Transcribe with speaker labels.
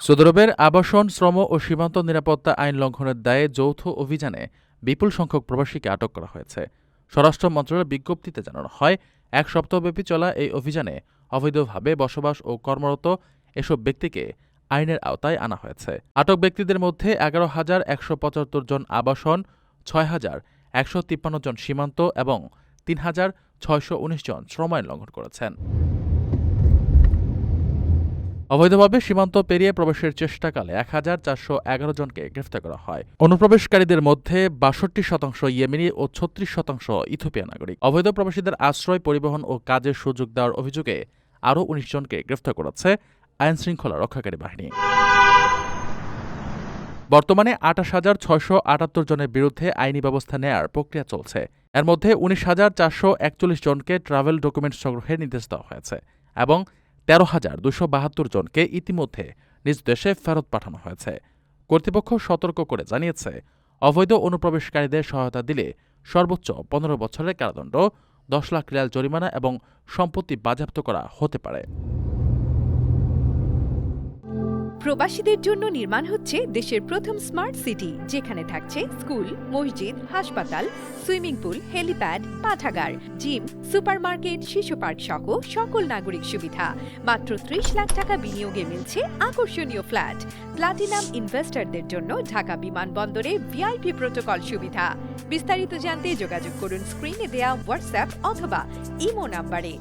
Speaker 1: Saudi আরবের আবাসন, শ্রম ও সীমান্ত নিরাপত্তা আইন লঙ্ঘনের দায়ে যৌথ অভিযানে বিপুল সংখ্যক প্রবাসীকে আটক করা হয়েছে। স্বরাষ্ট্র মন্ত্রণালয়ের বিজ্ঞপ্তিতে জানানো হয়, এক সপ্তাহব্যাপী চলা এই অভিযানে অবৈধভাবে বসবাস ও কর্মরত এসব ব্যক্তিকে আইনের আওতায় আনা হয়েছে। আটক ব্যক্তিদের মধ্যে ১১,১৭৫ জন আবাসন, ৬,১৫৩ জন সীমান্ত এবং ৩,৬১৯ জন শ্রম আইন লঙ্ঘন করেছেন। অবৈধভাবে সীমান্ত পেরিয়ে প্রবেশের চেষ্টাকালে ১,৪১১ জনকে গ্রেফতার করা হয়। অনুপ্রবেশকারীদের মধ্যে ৬২% ইয়েমেনি ও ৩৬% ইথিওপিয়া নাগরিক। অবৈধ প্রবাসীদের আশ্রয়, পরিবহন ও কাজের সুযোগ দেওয়ার অভিযোগে আরও ১৯ জনকে গ্রেফতার করেছে আইনশৃঙ্খলা রক্ষাকারী বাহিনী। বর্তমানে ২৮,৬৭৮ জনের বিরুদ্ধে আইনি ব্যবস্থা নেয়ার প্রক্রিয়া চলছে। এর মধ্যে ১৯,৪৪১ জনকে ট্রাভেল ডকুমেন্টস সংগ্রহের নির্দেশ দেওয়া হয়েছে এবং ১৩,২৭২ জনকে ইতিমধ্যে নিজ দেশে ফেরত পাঠানো হয়েছে। কর্তৃপক্ষ সতর্ক করে জানিয়েছে, অবৈধ অনুপ্রবেশকারীদের সহায়তা দিলে সর্বোচ্চ ১৫ বছরের কারাদণ্ড, ১০ লাখ রিয়াল জরিমানা এবং সম্পত্তি বাজেয়াপ্ত করা হতে পারে।
Speaker 2: প্রবাসীদের জন্য নির্মাণ হচ্ছে দেশের প্রথম স্মার্ট সিটি, যেখানে থাকছে স্কুল, মসজিদ, হাসপাতাল, সুইমিং পুল, হেলিপ্যাড, পাঠাগার, জিম, সুপারমার্কেট, শিশু পার্ক সহ সকল নাগরিক সুবিধা। মাত্র ৩০ লাখ টাকা বিনিয়োগে মিলছে আকর্ষণীয় ফ্ল্যাট। প্লাটিনাম ইনভেস্টরদের জন্য ঢাকা বিমানবন্দরে ভিআইপি প্রোটোকল সুবিধা। বিস্তারিত জানতে যোগাযোগ করুন স্ক্রিনে দেয়া হোয়াটসঅ্যাপ অথবা ইমো নাম্বারে।